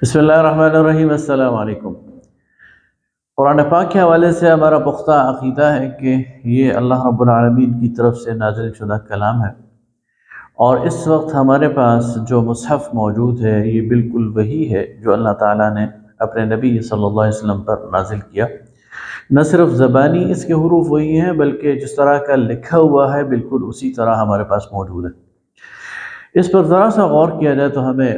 بسم اللہ الرحمن الرحیم۔ السلام علیکم۔ قرآن پاک کے حوالے سے ہمارا پختہ عقیدہ ہے کہ یہ اللہ رب العالمین کی طرف سے نازل شدہ کلام ہے، اور اس وقت ہمارے پاس جو مصحف موجود ہے یہ بالکل وہی ہے جو اللہ تعالیٰ نے اپنے نبی صلی اللہ علیہ وسلم پر نازل کیا۔ نہ صرف زبانی اس کے حروف وہی ہیں، بلکہ جس طرح کا لکھا ہوا ہے بالکل اسی طرح ہمارے پاس موجود ہے۔ اس پر ذرا سا غور کیا جائے تو ہمیں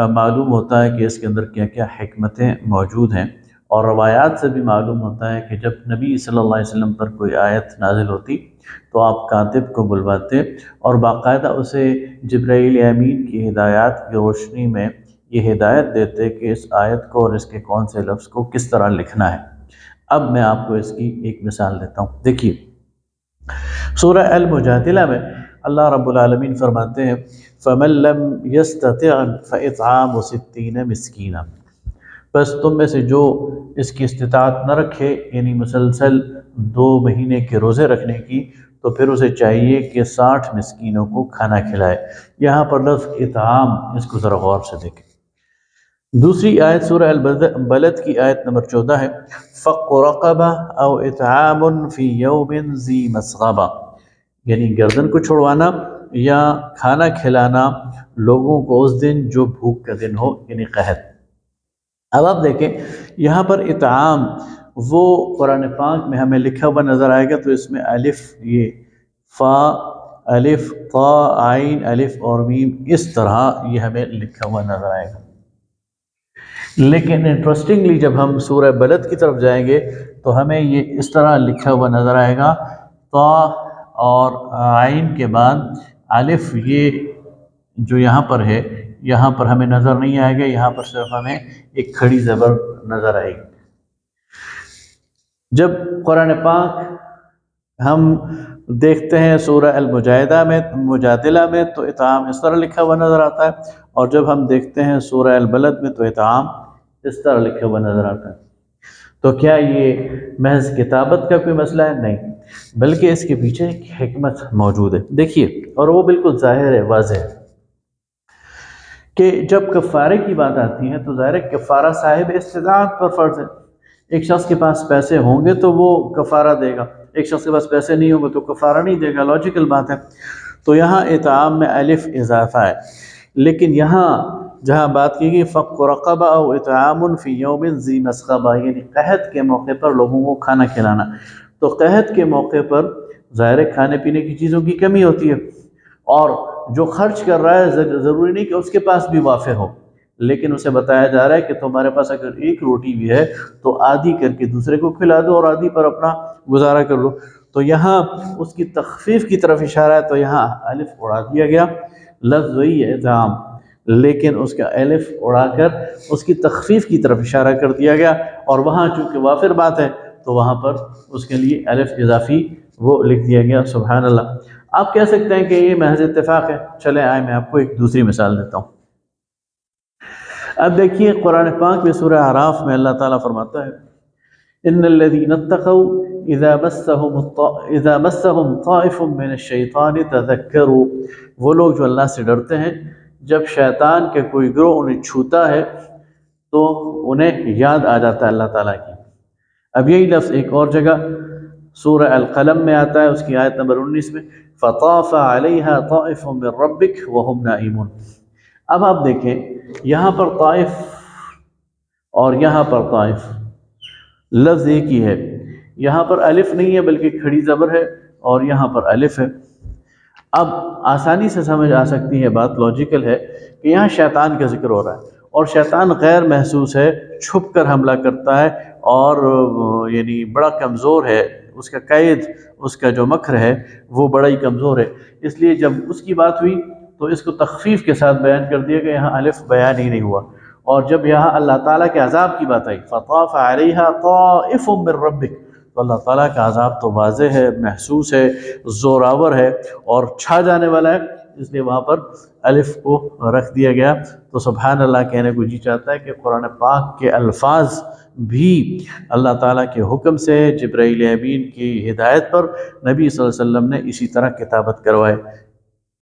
معلوم ہوتا ہے کہ اس کے اندر کیا کیا حکمتیں موجود ہیں، اور روایات سے بھی معلوم ہوتا ہے کہ جب نبی صلی اللہ علیہ وسلم پر کوئی آیت نازل ہوتی تو آپ کاتب کو بلواتے اور باقاعدہ اسے جبرائیل امین کی ہدایات کی روشنی میں یہ ہدایت دیتے کہ اس آیت کو اور اس کے کون سے لفظ کو کس طرح لکھنا ہے۔ اب میں آپ کو اس کی ایک مثال دیتا ہوں۔ دیکھیے، سورہ المجادلہ میں اللہ رب العالمین فرماتے ہیں فَمَن لَّمْ يَسْتَطِعْ فَإِطْعَامُ 60 مسکینہ، بس تم میں سے جو اس کی استطاعت نہ رکھے، یعنی مسلسل 2 مہینے کے روزے رکھنے کی، تو پھر اسے چاہیے کہ 60 مسکینوں کو کھانا کھلائے۔ یہاں پر لفظ اطعام، اس کو ذرا غور سے دیکھیں۔ دوسری آیت سورہ البلد کی آیت نمبر 14 ہے فَقُّ رَقَبَةٍ أَوْ إِطْعَامٌ فِي يَوْمٍ ذِي مَسْغَبَةٍ، یعنی گردن کو چھڑوانا یا کھانا کھلانا لوگوں کو اس دن جو بھوک کا دن ہو، یعنی قحط۔ اب آپ دیکھیں یہاں پر اطعام وہ قرآن پاک میں ہمیں لکھا ہوا نظر آئے گا، تو اس میں الف، یہ فا، الف، طا، عین، الف اور میم، اس طرح یہ ہمیں لکھا ہوا نظر آئے گا۔ لیکن انٹرسٹنگلی جب ہم سورہ بلد کی طرف جائیں گے تو ہمیں یہ اس طرح لکھا ہوا نظر آئے گا، طا اور عین کے بعد الف، یہ جو یہاں پر ہے یہاں پر ہمیں نظر نہیں آئے گا، یہاں پر صرف ہمیں ایک کھڑی زبر نظر آئے گی۔ جب قرآن پاک ہم دیکھتے ہیں سورہ مجادلہ میں تو اطعام اس طرح لکھا ہوا نظر آتا ہے، اور جب ہم دیکھتے ہیں سورہ البلد میں تو اطعام اس طرح لکھا ہوا نظر آتا ہے۔ تو کیا یہ محض کتابت کا کوئی مسئلہ ہے؟ نہیں، بلکہ اس کے پیچھے ایک حکمت موجود ہے۔ دیکھیے، اور وہ بالکل ظاہر ہے، واضح ہے کہ جب کفارے کی بات آتی ہے تو ظاہر ہے کفارہ صاحب استطاعت پر فرض ہے۔ ایک شخص کے پاس پیسے ہوں گے تو وہ کفارہ دے گا، ایک شخص کے پاس پیسے نہیں ہوں گے تو کفارہ نہیں دے گا، لاجیکل بات ہے۔ تو یہاں اطعام میں الف اضافہ ہے، لیکن یہاں جہاں بات کی گئی فَقُّ رَقَبَةٍ أَوْ إِطْعَامٌ فِي يَوْمٍ ذِي مَسْغَبَةٍ، یعنی قحط کے موقع پر لوگوں کو کھانا کھلانا، تو قحط کے موقع پر ظاہر ہے کھانے پینے کی چیزوں کی کمی ہوتی ہے، اور جو خرچ کر رہا ہے ضروری نہیں کہ اس کے پاس بھی وافر ہو، لیکن اسے بتایا جا رہا ہے کہ تمہارے پاس اگر ایک روٹی بھی ہے تو آدھی کر کے دوسرے کو کھلا دو اور آدھی پر اپنا گزارا کر لو۔ تو یہاں اس کی تخفیف کی طرف اشارہ ہے، تو یہاں الف اڑا دیا گیا، لفظ وہی ہے اطعام، لیکن اس کا الف اڑا کر اس کی تخفیف کی طرف اشارہ کر دیا گیا، اور وہاں چونکہ وافر بات ہے تو وہاں پر اس کے لیے الف اضافی وہ لکھ دیا گیا۔ سبحان اللہ۔ آپ کہہ سکتے ہیں کہ یہ محض اتفاق ہے، چلیں آئے میں آپ کو ایک دوسری مثال دیتا ہوں۔ اب دیکھیے قرآن پاک میں سورہ اعراف میں اللہ تعالیٰ فرماتا ہے ان الذین اتقوا اذا مسهم طائف من الشیطان تذکروا، وہ لوگ جو اللہ سے ڈرتے ہیں جب شیطان کے کوئی گروہ انہیں چھوتا ہے تو انہیں یاد آ جاتا ہے اللہ تعالیٰ کی۔ اب یہی لفظ ایک اور جگہ سورہ القلم میں آتا ہے، اس کی آیت نمبر 19 میں فَطَافَ عَلَيْهَا طَائِفٌ مِّن رَبِّكَ وَهُمْ نَائِمُونَ۔ اب آپ دیکھیں یہاں پر طائف اور یہاں پر طائف لفظ ایک ہی ہے، یہاں پر الف نہیں ہے بلکہ کھڑی زبر ہے، اور یہاں پر الف ہے۔ اب آسانی سے سمجھ آ سکتی ہے، بات لاجیکل ہے کہ یہاں شیطان کا ذکر ہو رہا ہے، اور شیطان غیر محسوس ہے، چھپ کر حملہ کرتا ہے، اور یعنی بڑا کمزور ہے، اس کا قید، اس کا جو مکر ہے وہ بڑا ہی کمزور ہے۔ اس لیے جب اس کی بات ہوئی تو اس کو تخفیف کے ساتھ بیان کر دیا گیا، یہاں الف بیان ہی نہیں ہوا۔ اور جب یہاں اللہ تعالیٰ کے عذاب کی بات آئی فَطَافَ عَلَيْهَا طَائِفٌ مِّن رَبِّكَ، تو اللہ تعالیٰ کا عذاب تو واضح ہے، محسوس ہے، زوراور ہے اور چھا جانے والا ہے، اس لیے وہاں پر الف کو رکھ دیا گیا۔ تو سبحان اللہ کہنے کو جی چاہتا ہے کہ قرآن پاک کے الفاظ بھی اللہ تعالیٰ کے حکم سے جبرائیل امین کی ہدایت پر نبی صلی اللہ علیہ وسلم نے اسی طرح کتابت کروائے۔